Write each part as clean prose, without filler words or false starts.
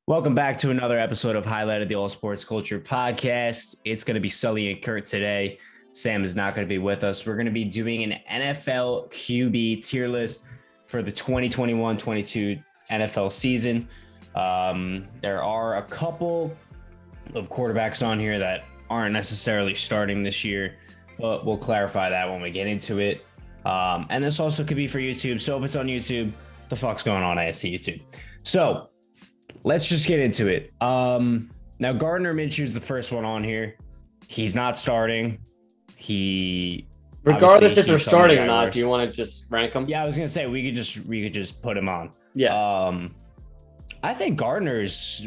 Welcome back to another episode of Highlight of the All Sports Culture podcast. It's going to be Sully and Kurt today. Sam is not going to be with us. We're going to be doing an NFL QB tier list for the 2021-22 NFL season. There are a couple of quarterbacks on here that aren't necessarily starting this year, but we'll clarify that when we get into it. And this also could be for YouTube. So if it's on YouTube, the fuck's going on? I see YouTube. So let's just get into it. Now, Gardner Minshew's the first one on here. He's not starting. Regardless if they're starting or not, do you want to just rank them? Yeah, I was gonna say we could just put him on. Yeah. I think Gardner's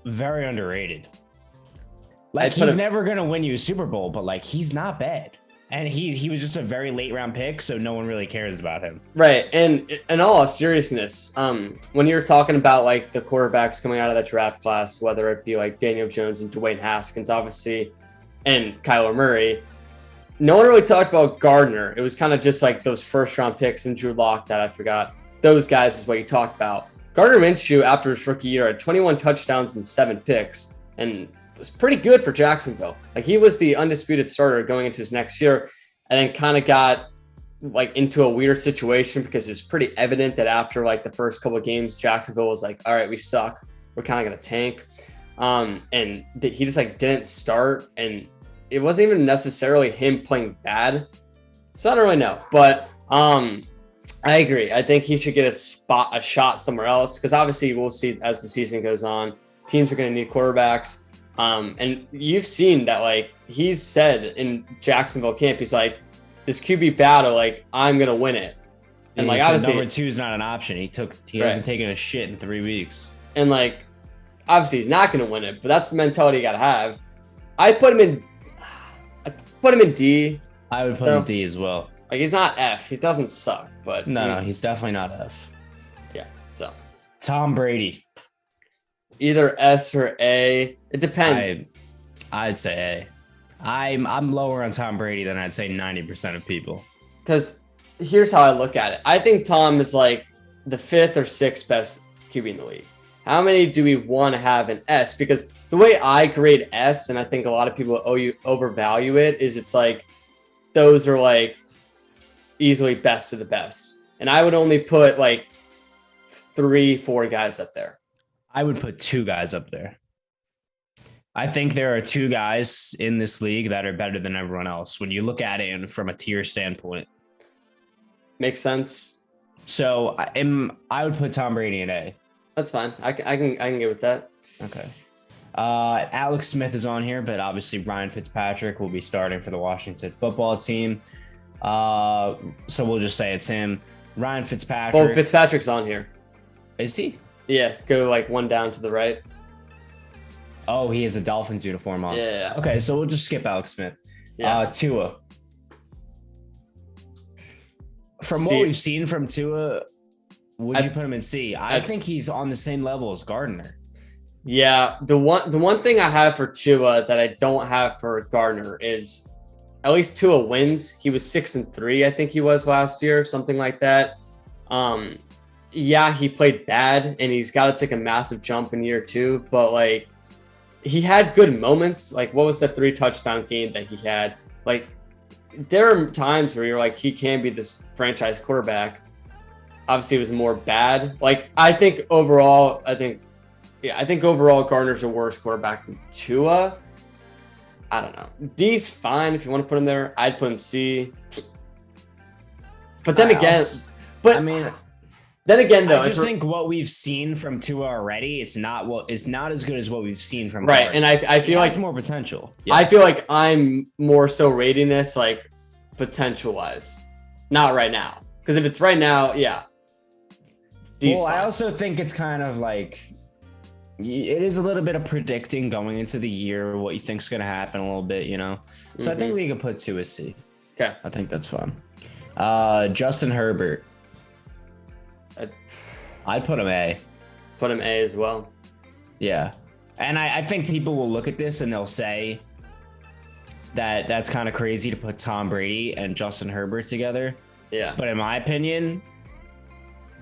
very underrated. Like, he's never gonna win you a Super Bowl, but like, he's not bad. And he was just a very late round pick, so no one really cares about him. Right. And in all seriousness, when you're talking about like the quarterbacks coming out of that draft class, whether it be like Daniel Jones and Dwayne Haskins, obviously, and Kyler Murray, no one really talked about Gardner. It was kind of just like those first round picks and Drew Lock that I forgot. Those guys is what you talked about. Gardner Minshew, after his rookie year, had 21 touchdowns and 7 picks, and was pretty good for Jacksonville. Like, he was the undisputed starter going into his next year, and then kind of got like into a weird situation because it was pretty evident that after like the first couple of games, Jacksonville was like, all right, we suck. We're kind of going to tank. And he just like didn't start, and it wasn't even necessarily him playing bad. So I don't really know, but I agree. I think he should get a shot somewhere else, because obviously we'll see as the season goes on, teams are going to need quarterbacks. And you've seen that, like, he's said in Jacksonville camp, he's like, this QB battle, like, I'm going to win it. And like, obviously number 2 is not an option. He hasn't taken a shit in 3 weeks. And like, obviously he's not going to win it, but that's the mentality you got to have. I put him in D. I would put him D as well. Like, he's not F. He doesn't suck, but no, he's definitely not F. Yeah. So Tom Brady. Either S or A. It depends. I'd say A. I'm lower on Tom Brady than I'd say 90% of people. Because here's how I look at it. I think Tom is like the 5th or 6th best QB in the league. How many do we want to have in S? Because the way I grade S, and I think a lot of people overvalue it, is it's like those are like easily best of the best. And I would only put like 3-4 guys up there. I would put 2 guys up there. I think there are 2 guys in this league that are better than everyone else when you look at it from a tier standpoint. Makes sense. So I would put Tom Brady in A. That's fine. I can get with that. Okay. Alex Smith is on here, but obviously Ryan Fitzpatrick will be starting for the Washington football team. So we'll just say it's him. Ryan Fitzpatrick. Well, Fitzpatrick's on here. Is he? Yeah, go like one down to the right. Oh, he has a Dolphins uniform on. Yeah. Okay, so we'll just skip Alex Smith. Yeah. Tua. From what we've seen from Tua, would you put him in C? I think he's on the same level as Gardner. Yeah, the one thing I have for Tua that I don't have for Gardner is at least Tua wins. He was 6-3, I think he was last year, something like that. Yeah, he played bad, and he's got to take a massive jump in year 2. But like, he had good moments. Like, what was that 3 touchdown game that he had? Like, there are times where you're like, he can be this franchise quarterback. Obviously, it was more bad. Like, I think overall, Gardner's a worse quarterback than Tua. I don't know. D's fine if you want to put him there. I'd put him C. But then again, though, I just think what we've seen from Tua already, it's not as good as what we've seen from right. Gardner. And I feel like it's more potential. Yes. I feel like I'm more so rating this like potential wise, not right now. Because if it's right now, yeah. D's fine. I also think it's kind of like, it is a little bit of predicting going into the year what you think's going to happen a little bit, you know. So I think we could put Tua C. Okay, I think that's fun. Justin Herbert. I'd put him A. Put him A as well. Yeah. And I think people will look at this and they'll say that that's kind of crazy to put Tom Brady and Justin Herbert together. Yeah. But in my opinion,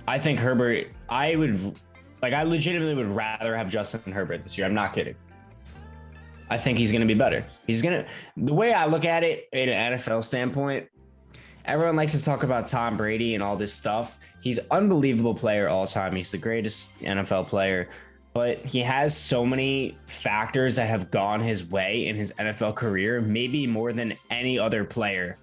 I think Herbert, I would Like, I legitimately would rather have Justin Herbert this year. I'm not kidding. I think he's going to be better. The way I look at it in an NFL standpoint, everyone likes to talk about Tom Brady and all this stuff. He's an unbelievable player all time. He's the greatest NFL player, but he has so many factors that have gone his way in his NFL career, maybe more than any other player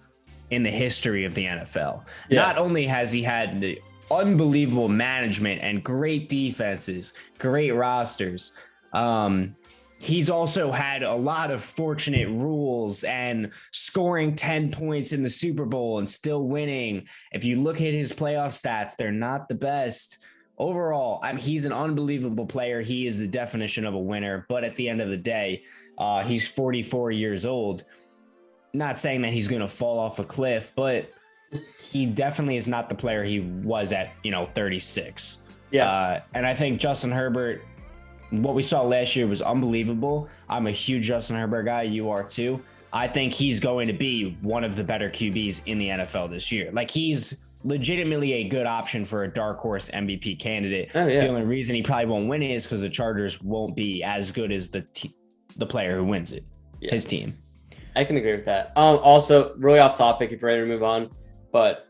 in the history of the NFL. Yeah. Not only has he had the unbelievable management and great defenses, great rosters, he's also had a lot of fortunate rules and scoring 10 points in the Super Bowl and still winning. If you look at his playoff stats, they're not the best. Overall, he's an unbelievable player. He is the definition of a winner. But at the end of the day, he's 44 years old. Not saying that he's going to fall off a cliff, but he definitely is not the player he was at, 36. Yeah. And I think Justin Herbert, what we saw last year was unbelievable. I'm a huge Justin Herbert guy. You are too. I think he's going to be one of the better QBs in the NFL this year. Like, he's legitimately a good option for a dark horse MVP candidate. Oh, yeah. The only reason he probably won't win it is because the Chargers won't be as good as the player who wins it, his team. I can agree with that. Also, really off topic if you're ready to move on, but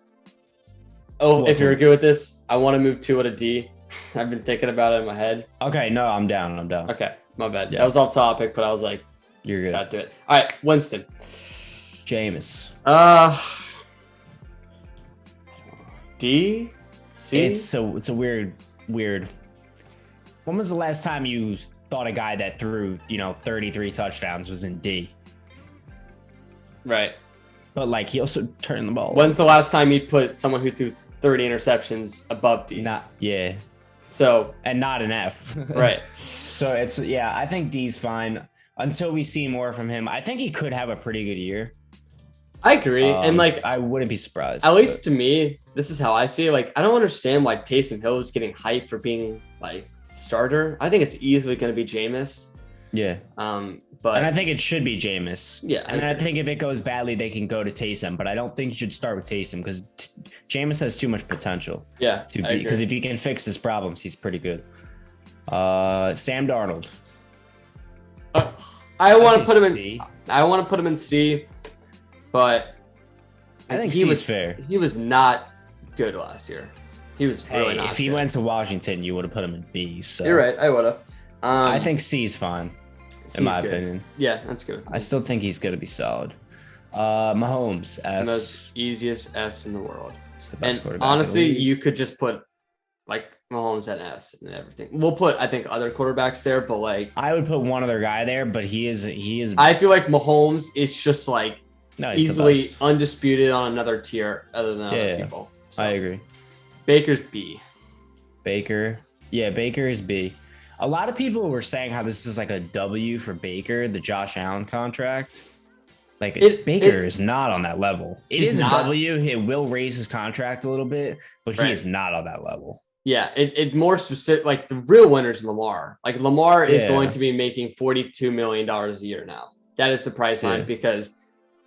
if you're good with this, I want to move Tua to D. I've been thinking about it in my head. Okay, no, I'm down. Okay, my bad. Yeah. That was off topic, but I was like, you're good. Got to do it. All right, Winston. Jameis. D? C? It's a weird. When was the last time you thought a guy that threw, 33 touchdowns was in D? Right. But like, he also turned the ball. When's the last time you put someone who threw 30 interceptions above D? Yeah. So, and not an F. Right. So I think D's fine until we see more from him. I think he could have a pretty good year. I agree. And I wouldn't be surprised. At least to me, this is how I see it. Like, I don't understand why Taysom Hill is getting hyped for being like starter. I think it's easily going to be Jameis. Yeah. And I think it should be Jameis. Yeah. And I think if it goes badly, they can go to Taysom. But I don't think you should start with Taysom because Jameis has too much potential. Yeah. Because if he can fix his problems, he's pretty good. Sam Darnold. I want to put him in C. I want to put him in C, but I think he was fair. He was not good last year. He was really not. If he went to Washington, you would have put him in B. So you're right. I would have. I think C is fine. In my opinion. Yeah, that's good. I still think he's going to be solid. Mahomes, S. The most easiest S in the world. It's the best quarterback. Honestly, you could just put like Mahomes at S and everything. We'll put, I think, other quarterbacks there, but like I would put one other guy there, but he is. I feel like Mahomes is just like easily undisputed on another tier other than other people. So, I agree. Baker's B. Baker is B. A lot of people were saying how this is like a W for Baker, the Josh Allen contract. Like Baker is not on that level. It is a W. It will raise his contract a little bit, but he is not on that level. Yeah, it's more specific. Like the real winner is Lamar. Like Lamar is going to be making $42 million a year now. That is the price line because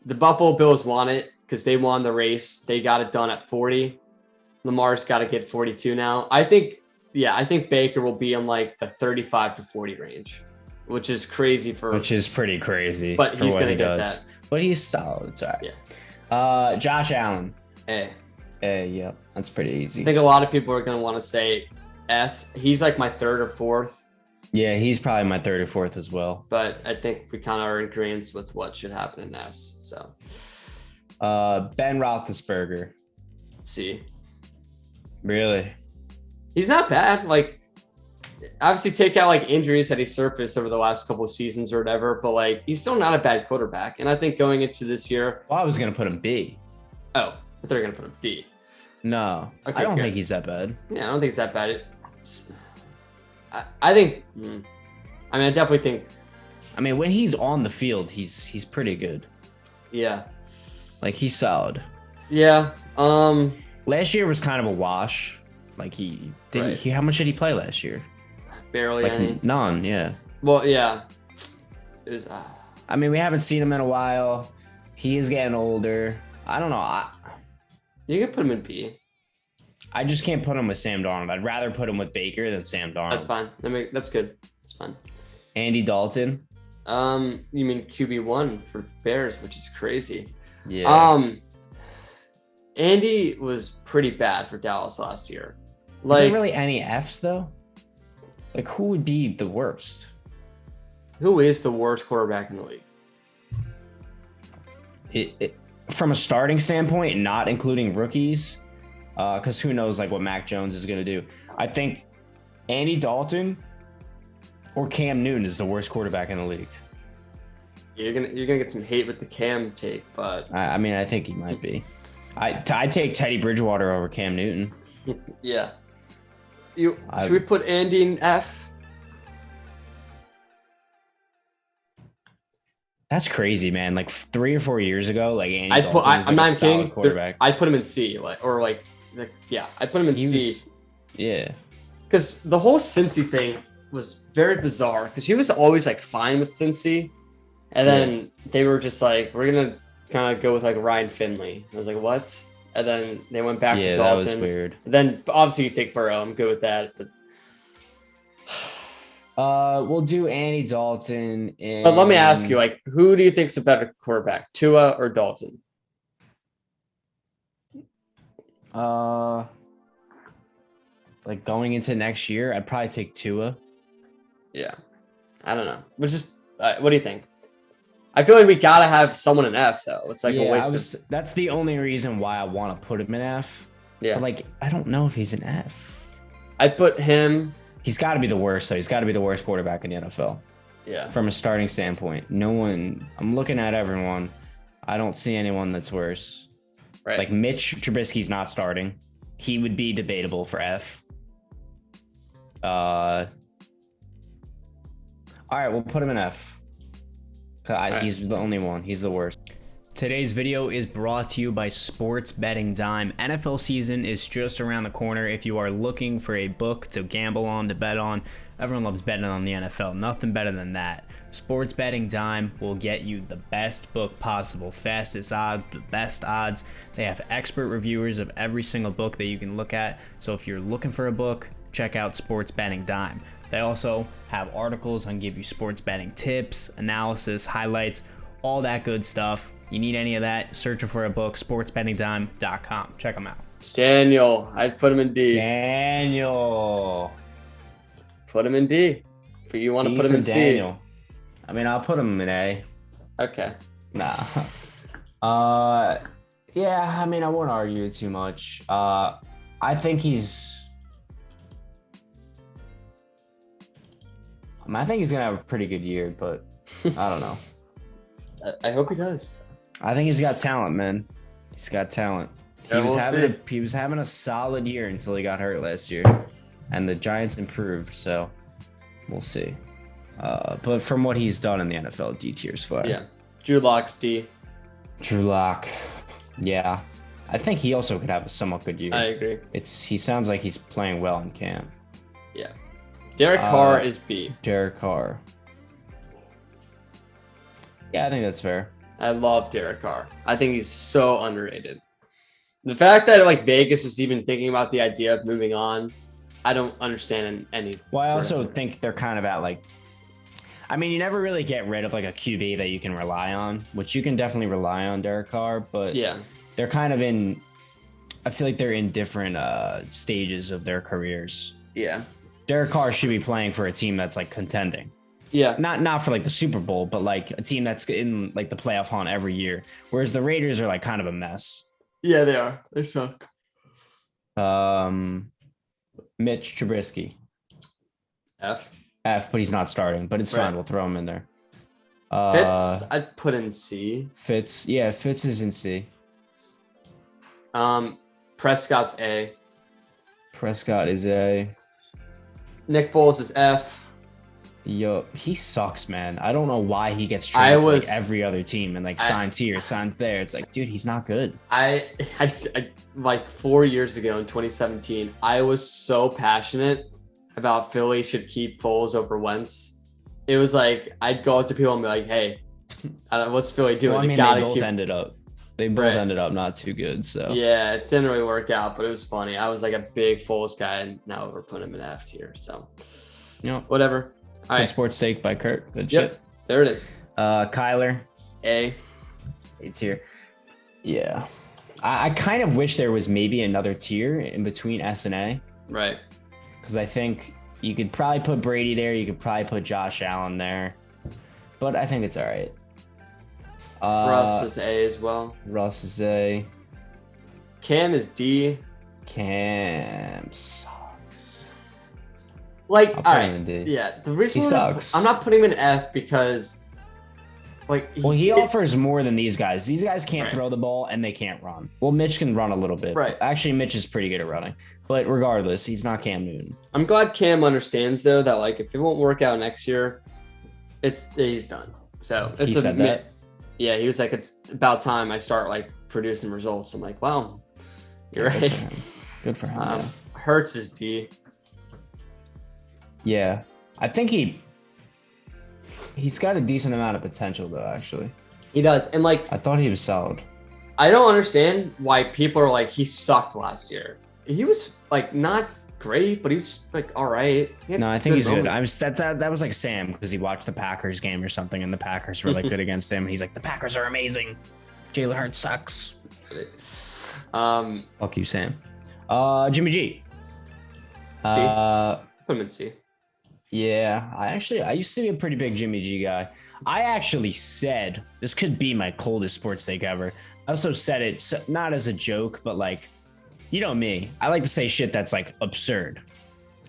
the Buffalo Bills want it because they won the race. They got it done at 40. Lamar's got to get 42 now. I think Baker will be in like the 35 to 40 range, which is crazy which is pretty crazy. But he's going to get that. But he's solid. It's all right. Yeah. Josh Allen. A. Yeah, that's pretty easy. I think a lot of people are going to want to say S. He's like my third or fourth. Yeah, he's probably my third or fourth as well. But I think we kind of are in agreement with what should happen in S. So. Ben Roethlisberger. C. Really? He's not bad. Like, obviously, take out like injuries that he surfaced over the last couple of seasons or whatever, but like, he's still not a bad quarterback. And I think going into this year, I was gonna put him B. Oh, I thought you were gonna put him B. No, okay, I don't think he's that bad. Yeah, I don't think it's that bad. I think. I definitely think. When he's on the field, he's pretty good. Yeah. Like he's solid. Yeah. Last year was kind of a wash. Like how much did he play last year? Barely any. None, yeah. Well, yeah. It was, we haven't seen him in a while. He is getting older. I don't know. You could put him in B. I just can't put him with Sam Darnold. I'd rather put him with Baker than Sam Darnold. That's fine. That's good. That's fine. Andy Dalton. You mean QB1 for Bears, which is crazy. Yeah. Andy was pretty bad for Dallas last year. Is there really any Fs though? Like, who would be the worst? Who is the worst quarterback in the league? From a starting standpoint, not including rookies, because who knows like what Mac Jones is going to do. I think Andy Dalton or Cam Newton is the worst quarterback in the league. You're gonna get some hate with the Cam take, but I mean, I think he might be. I take Teddy Bridgewater over Cam Newton. Yeah. Should we put Andy in F? That's crazy, man. Like 3 or 4 years ago, like Andy I'm not a solid quarterback. I'd put him in C, I'd put him in C. Yeah. Because the whole Cincy thing was very bizarre. Because he was always like fine with Cincy, and then they were just like, we're gonna kind of go with like Ryan Finley. I was like, what? And then they went back to Dalton. That was weird. Then obviously you take Burrow. I'm good with that. But we'll do Andy Dalton. But let me ask you, like, who do you think's a better quarterback, Tua or Dalton? Like going into next year, I'd probably take Tua. Yeah, I don't know. What do you think? I feel like we gotta have someone in F though. It's like a waste. That's the only reason why I want to put him in F. Yeah. But like, I don't know if he's an F. I put him. He's got to be the worst, though. He's got to be the worst quarterback in the NFL. Yeah. From a starting standpoint, no one. I'm looking at everyone. I don't see anyone that's worse. Right. Like Mitch Trubisky's not starting. He would be debatable for F. All right, we'll put him in F. He's the only one. He's the worst. Today's video is brought to you by Sports Betting Dime. NFL season is just around the corner. If you are looking for a book to gamble on, to bet on, everyone loves betting on the NFL. Nothing better than that. Sports Betting Dime will get you the best book possible. Fastest odds, the best odds. They have expert reviewers of every single book that you can look at. So if you're looking for a book, check out Sports Betting Dime. They also have articles on give you sports betting tips, analysis, highlights, all that good stuff. You need any of that, searching for a book, sportsbettingdime.com. Check them out. Daniel, I'd put him in D. Daniel. Put him in D. But you want to put him in Daniel. C. I mean, I'll put him in A. Okay. Nah. Yeah, I mean, I won't argue it too much. I think he's going to have a pretty good year, but I don't know. I hope he does. I think he's got talent, man. He's got talent. He was having a solid year until he got hurt last year, and the Giants improved. So we'll see. But from what he's done in the NFL, D tier's fine. Yeah, Drew Lock's D. Drew Lock, yeah. I think he also could have a somewhat good year. I agree. He sounds like he's playing well in camp. Yeah. Derek Carr is B. Derek Carr. Yeah, I think that's fair. I love Derek Carr. I think he's so underrated. The fact that like Vegas is even thinking about the idea of moving on, I don't understand any. Well, I also think they're kind of at like, I mean, you never really get rid of like a QB that you can rely on, which you can definitely rely on Derek Carr, but yeah, they're kind of I feel like they're in different stages of their careers. Yeah. Derek Carr should be playing for a team that's like contending. Yeah. Not for like the Super Bowl, but like a team that's in like the playoff hunt every year. Whereas the Raiders are like kind of a mess. Yeah, they are. They suck. Mitch Trubisky. F, but he's not starting, but it's fine. We'll throw him in there. Fitz, I'd put in C. Fitz is in C. Prescott's A. Prescott is A. Nick Foles is F. Yo, he sucks, man. I don't know why he gets traded to like every other team and like signs here, signs there. It's like, dude, he's not good. I like 4 years ago in 2017, I was so passionate about Philly should keep Foles over Wentz. It was like I'd go up to people and be like, "Hey, what's Philly doing?" Well, I mean, they both ended up. They both Right. ended up not too good. So Yeah, it didn't really work out, but it was funny. I was like a big Foles guy, and now we're putting him in F tier. So, whatever. All good right. sports take by Kurt. Good Yep. shit. There it is. Kyler, A. it's here. Yeah. I kind of wish there was maybe another tier in between S and A. Right. Because I think you could probably put Brady there. You could probably put Josh Allen there. But I think it's all right. Russ is A as well. Russ is A. Cam is D. Cam sucks. Like, I'll all put him in right. D. Yeah. The reason He sucks. I'm not putting him in F because, like, He offers more than these guys. These guys can't Right. throw the ball and they can't run. Well, Mitch can run a little bit. Right. Actually, Mitch is pretty good at running. But regardless, he's not Cam Newton. I'm glad Cam understands though that like if it won't work out next year, he's done. So He said that. Yeah, he was like, it's about time I start like producing results. I'm like, wow, you're Good right. for him. Good for him. Yeah. Hurts is D. Yeah. I think he's got a decent amount of potential though, actually. He does, and like I thought he was solid. I don't understand why people are like he sucked last year. He was like not great, but he was like all right. No, I think he's good. moments. That was like Sam because he watched the Packers game or something, and the Packers were like good against him. He's like, the Packers are amazing. Jalen Hurts sucks. That's good. Fuck you, Sam. Jimmy G. C. Put him in C. Yeah, I used to be a pretty big Jimmy G guy. I actually said this could be my coldest sports take ever. I also said it not as a joke, but like, you know me, I like to say shit that's like absurd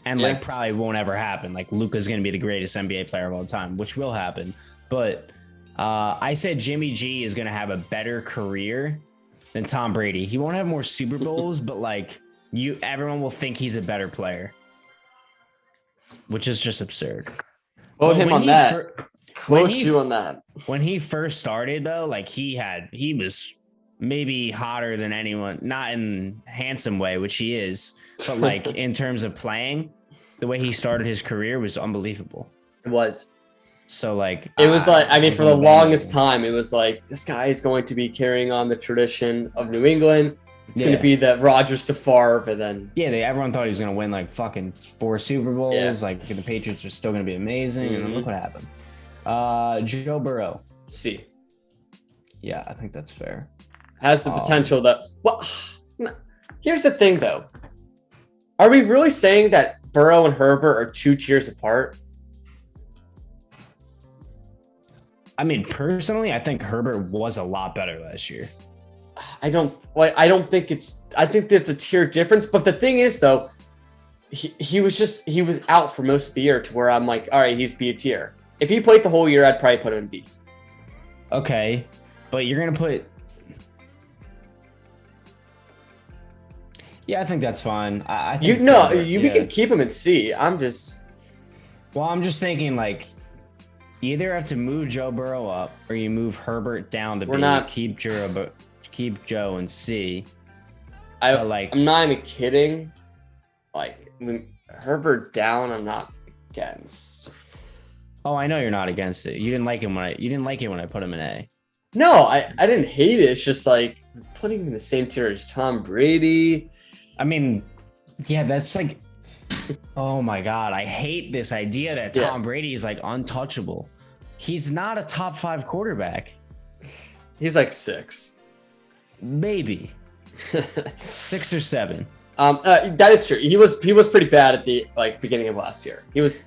and like probably won't ever happen. Like Luka's going to be the greatest NBA player of all time, which will happen. But I said Jimmy G is going to have a better career than Tom Brady. He won't have more Super Bowls, but like everyone will think he's a better player, which is just absurd. Quote him on that. Quote you on that. When he first started though, like he was maybe hotter than anyone, not in handsome way, which he is, but like in terms of playing, the way he started his career was unbelievable. It was. So like it was like, I mean, for the longest time, it was like this guy is going to be carrying on the tradition of New England. It's going to be the Rodgers to Favre, and then everyone thought he was going to win like fucking 4 Super Bowls. Like the Patriots are still going to be amazing, and then look what happened. Joe Burrow. C. Yeah, I think that's fair. Has the potential that. Well, here's the thing though. Are we really saying that Burrow and Herbert are 2 tiers apart? I mean, personally, I think Herbert was a lot better last year. I think that's a tier difference. But the thing is though, he was out for most of the year to where I'm like, all right, he's B tier. If he played the whole year, I'd probably put him in B. Okay, but you're gonna put. Yeah, I think that's fine. I think we can keep him in C. I'm just thinking like, you either have to move Joe Burrow up or you move Herbert down to B. Keep Joe in C. I'm not even kidding. Like Herbert down, I'm not against. Oh, I know you're not against it. You didn't like it when I put him in A. No, I didn't hate it. It's just like putting him in the same tier as Tom Brady. I mean, yeah, that's like, oh my God. I hate this idea that Tom Brady is like untouchable. He's not a top 5 quarterback. He's like 6. Maybe 6 or 7. That is true. He was pretty bad at the beginning of last year. He was.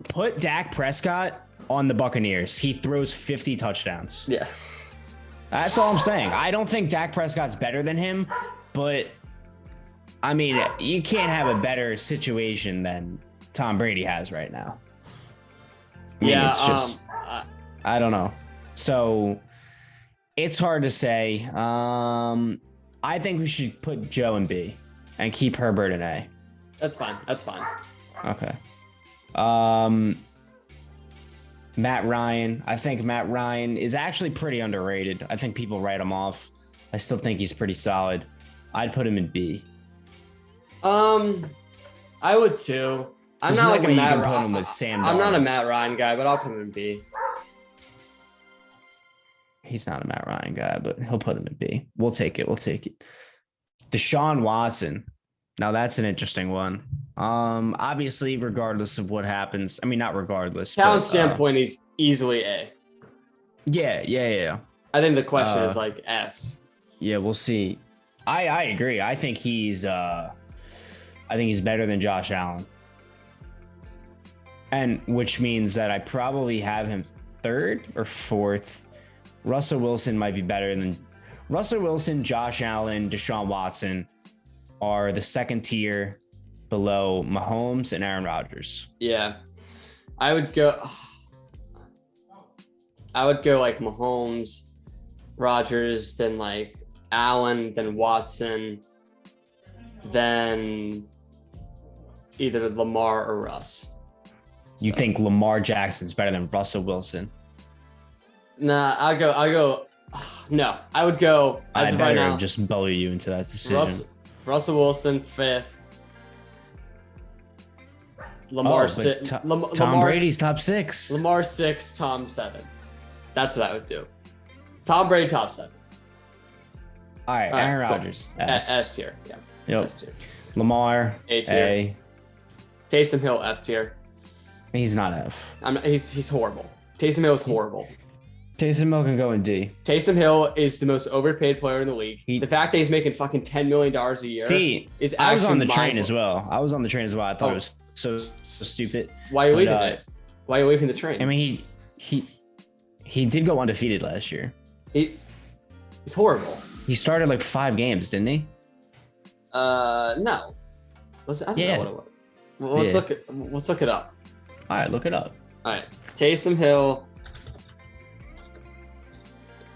Put Dak Prescott on the Buccaneers. He throws 50 touchdowns. Yeah. That's all I'm saying. I don't think Dak Prescott's better than him, but I mean, you can't have a better situation than Tom Brady has right now. I mean, it's just, I don't know. So it's hard to say. I think we should put Joe in B and keep Herbert in A. That's fine. Okay. Matt Ryan. I think Matt Ryan is actually pretty underrated. I think people write him off. I still think he's pretty solid. I'd put him in B. I would too. I'm There's not no like a way you Matt can put Ryan. him with Sam I'm not a Darnold. Matt Ryan guy, but I'll put him in B. He's not a Matt Ryan guy, but he'll put him in B. We'll take it. Deshaun Watson. Now that's an interesting one. Obviously, regardless of what happens, I mean, not regardless. Talent standpoint, he's easily A. Yeah. I think the question is like S. Yeah, we'll see. I agree. I think he's better than Josh Allen. And which means that I probably have him third or fourth. Russell Wilson might be better than Russell Wilson, Josh Allen, Deshaun Watson are the second tier below Mahomes and Aaron Rodgers. Yeah. I would go like Mahomes, Rodgers, then like Allen, then Watson, then either Lamar or Russ. You think Lamar Jackson's better than Russell Wilson? Nah, I'll go. No, I would go. I better just bully you into that decision. Russell Wilson fifth. Lamar six. Tom Brady's top 6. Lamar 6, Tom 7. That's what I would do. Tom Brady top 7. All right, Aaron Rodgers. Cool. S tier. Yeah. Yep. S tier. Lamar A tier. A. Taysom Hill F tier. He's not F. He's horrible. Taysom Hill is horrible. Taysom Hill can go in D. Taysom Hill is the most overpaid player in the league. The fact that he's making fucking $10 million a year is actually I was on the train as well. I thought it was so stupid. Why are you leaving it? Why are you leaving the train? I mean, he did go undefeated last year. He's horrible. He started like 5 games, didn't he? No. I don't know what it was. Well, let's look it up. All right, look it up. All right, Taysom Hill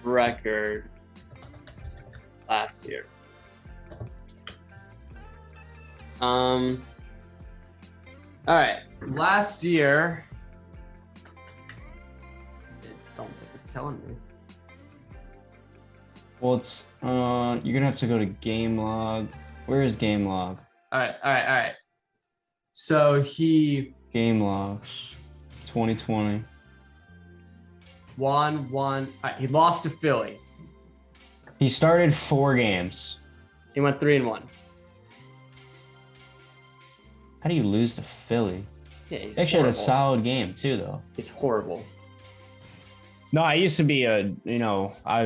record last year. All right, last year. I don't think it's telling me. Well, it's you're gonna have to go to game log. Where is game log? All right. So game logs 2020. Won. All right, he lost to Philly. He started 4 games. He went 3-1. How do you lose to Philly? Yeah, he's actually horrible. had a solid game too, though. He's horrible. No, I used to be I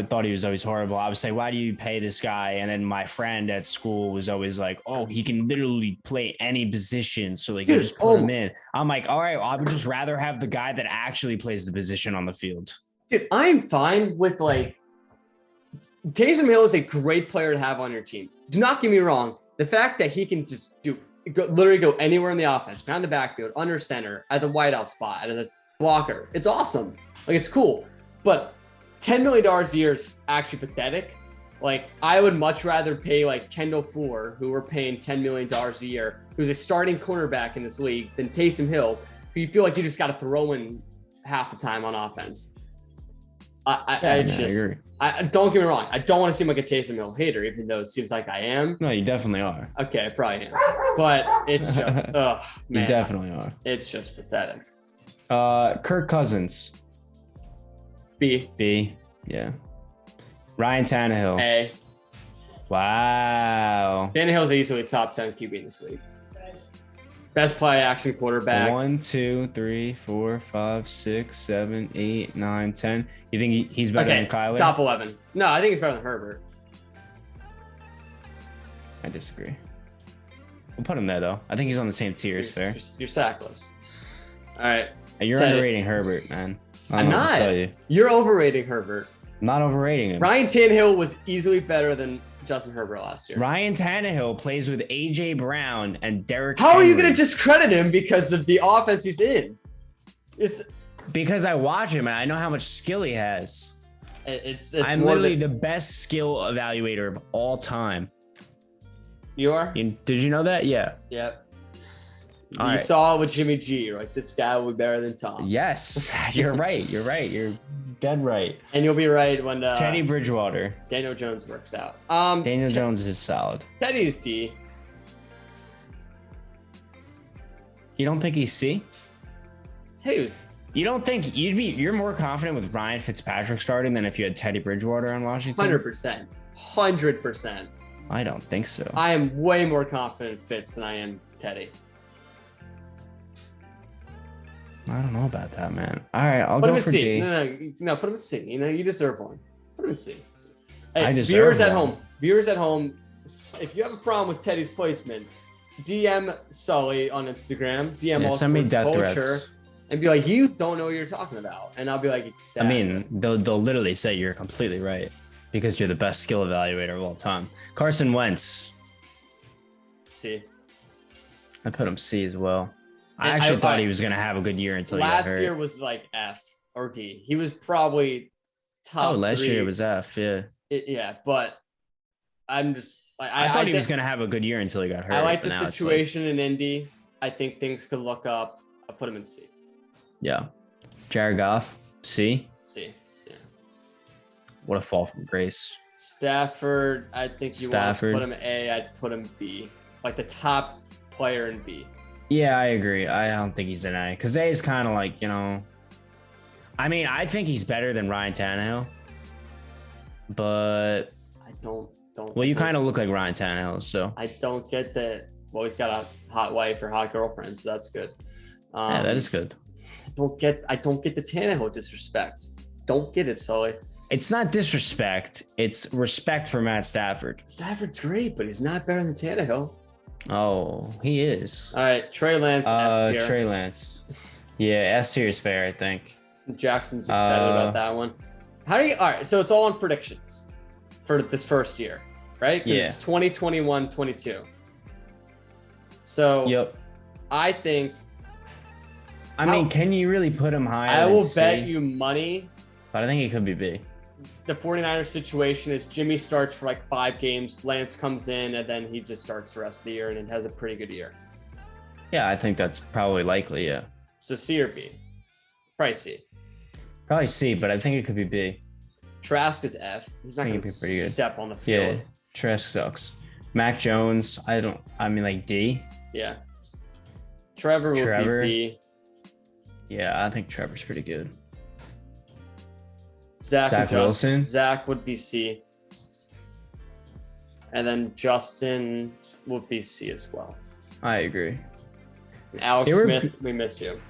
thought he was always horrible. I would say, why do you pay this guy? And then my friend at school was always like, oh, he can literally play any position. So like, you just put him in. I'm like, all right, I would just rather have the guy that actually plays the position on the field. Dude, I'm fine with like, Taysom Hill is a great player to have on your team. Do not get me wrong. The fact that he can just literally go anywhere in the offense, behind the backfield, under center, at the wideout spot, at a blocker. It's awesome. Like, it's cool. But $10 million a year is actually pathetic. Like, I would much rather pay like Kendall Fuller, who we're paying $10 million a year, who's a starting cornerback in this league, than Taysom Hill, who you feel like you just got to throw in half the time on offense. I don't get me wrong. I don't want to seem like a Taysom Hill hater, even though it seems like I am. No, you definitely are. Okay, I probably am. But it's just, man. You definitely are. It's just pathetic. Kirk Cousins. B. Yeah. Ryan Tannehill. A. Wow. Tannehill's easily top 10 QB in this league. Best play action quarterback. 1, 2, 3, 4, 5, 6, 7, 8, 9, 10. You think he's better than Kyler? Top 11. No, I think he's better than Herbert. I disagree. We'll put him there, though. I think he's on the same tier as fair. You're sackless. All right. You're underrating Herbert, man. I'm not. Tell you. You're overrating Herbert. I'm not overrating him. Ryan Tannehill was easily better than Justin Herbert last year. Ryan Tannehill plays with A.J. Brown and Derrick How Henry. are you going to discredit him because of the offense he's in? It's because I watch him and I know how much skill he has. I'm literally the best skill evaluator of all time. You are? Did you know that? Yeah. Yep. You saw it with Jimmy G. You're like, this guy will be better than Tom. Yes, you're right. You're dead right. And you'll be right when Teddy Bridgewater. Daniel Jones works out. Daniel Jones is solid. Teddy's D. You don't think he's C? Teddy was You don't think you're more confident with Ryan Fitzpatrick starting than if you had Teddy Bridgewater on Washington? 100%. 100%. I don't think so. I am way more confident in Fitz than I am Teddy. I don't know about that, man. All right, I'll Put go him in for C. D. No, put him in C. You deserve one. Put him in C. I Hey, deserve viewers at home, if you have a problem with Teddy's placement, DM Sully on Instagram, DM All send me Sports death Culture, threats. and be like, you don't know what you're talking about. And I'll be like, exactly. I mean, they'll literally say you're completely right because you're the best skill evaluator of all time. Carson Wentz. C. I put him C as well. I And actually thought he was going to have a good year until he got hurt. Last year was like F or D. He was probably top last 3. year it was F, yeah. Yeah, but I'm just like I thought he was going to have a good year until he got hurt. I like the but now it's situation in Indy. I think things could look up. I'll put him in C. Yeah. Jared Goff, C. C. Yeah. What a fall from grace. Stafford, I think you want to put him A. I'd put him B. Like the top player in B. Yeah, I agree. I don't think he's an A because A is kind of like, I mean, I think he's better than Ryan Tannehill, but I don't. Well, you kind of look like Ryan Tannehill, so I don't get that. Well, he's got a hot wife or hot girlfriend, so that's good. Yeah, that is good. I don't get the Tannehill disrespect. Don't get it, Sully. It's not disrespect. It's respect for Matt Stafford. Stafford's great, but he's not better than Tannehill. Oh, he is. All right, Trey Lance, S tier. Trey Lance. Yeah, S tier is fair, I think. Jackson's excited about that one. All right, so it's all on predictions for this first year, right? Yeah. It's 2021-22. So Yep. I think. I mean, can you really put him higher? I will bet you money. But I think he could be B. The 49ers situation is Jimmy starts for like 5 games, Lance comes in, and then he just starts the rest of the year and it has a pretty good year. Yeah, I think that's probably likely, yeah. So C or B? Probably C. Probably C, but I think it could be B. Trask is F. He's not going to step on the field. Yeah, Trask sucks. Mac Jones, I mean like D. Yeah. Trevor would be B. Yeah, I think Trevor's pretty good. Zach Wilson. Zach would be C. And then Justin would be C as well. I agree. And Alex Smith, we miss you.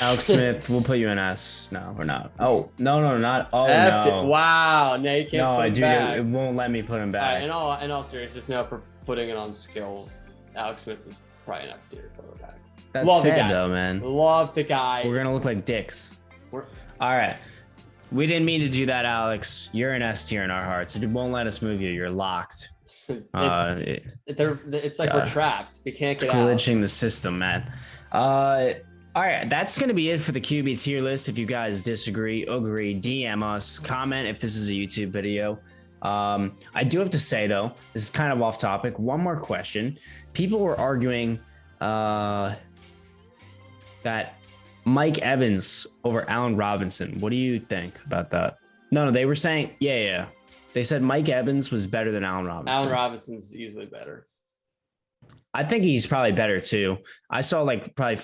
Alex Smith, we'll put you in S. No, we're not. Oh, no, not. Oh, no. Wow. No, you can't put him back. It won't let me put him back. In all seriousness, no, for putting it on skill, Alex Smith is probably an F tier quarterback. That's sad, though, man. Love the guy. We're going to look like dicks. All right. We didn't mean to do that, Alex. You're an S tier in our hearts. It won't let us move you. You're locked. It's like we're trapped. We can't get out. It's glitching the system, man. All right, that's going to be it for the QB tier list. If you guys disagree, agree, DM us, comment if this is a YouTube video. I do have to say, though, this is kind of off topic. One more question. People were arguing that Mike Evans over Allen Robinson. What do you think about that? No, they were saying, yeah. They said Mike Evans was better than Allen Robinson. Allen Robinson's usually better. I think he's probably better, too. I saw, probably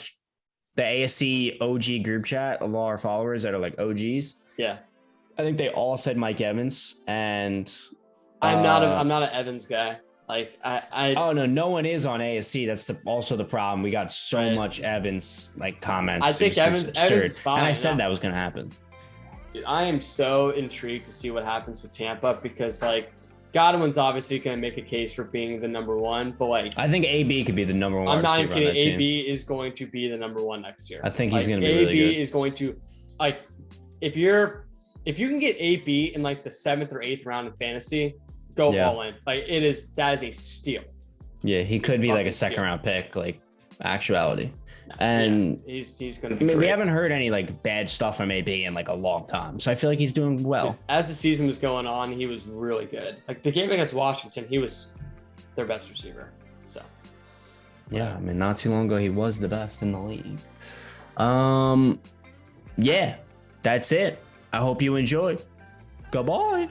the ASC OG group chat of all our followers that are like OGs. Yeah. I think they all said Mike Evans, and I'm not an Evans guy. No one is on ASC. That's also the problem. We got so much Evans comments. I think Evans is fine. And I said that was going to happen. Dude, I am so intrigued to see what happens with Tampa because Godwin's obviously going to make a case for being the number one, but I think AB could be the number one. I'm not even kidding. AB is going to be the number one next year. I think he's going to be really good. AB is going to if you can get AB in the 7th or 8th round in fantasy, go all in. That is a steal. Yeah, he could be a second round pick, actuality. And he's going to be. I mean, we haven't heard any bad stuff from AB in a long time, so I feel like he's doing well. As the season was going on, he was really good. The game against Washington, he was their best receiver. So. Yeah, I mean, not too long ago, he was the best in the league. Yeah, that's it. I hope you enjoyed. Goodbye.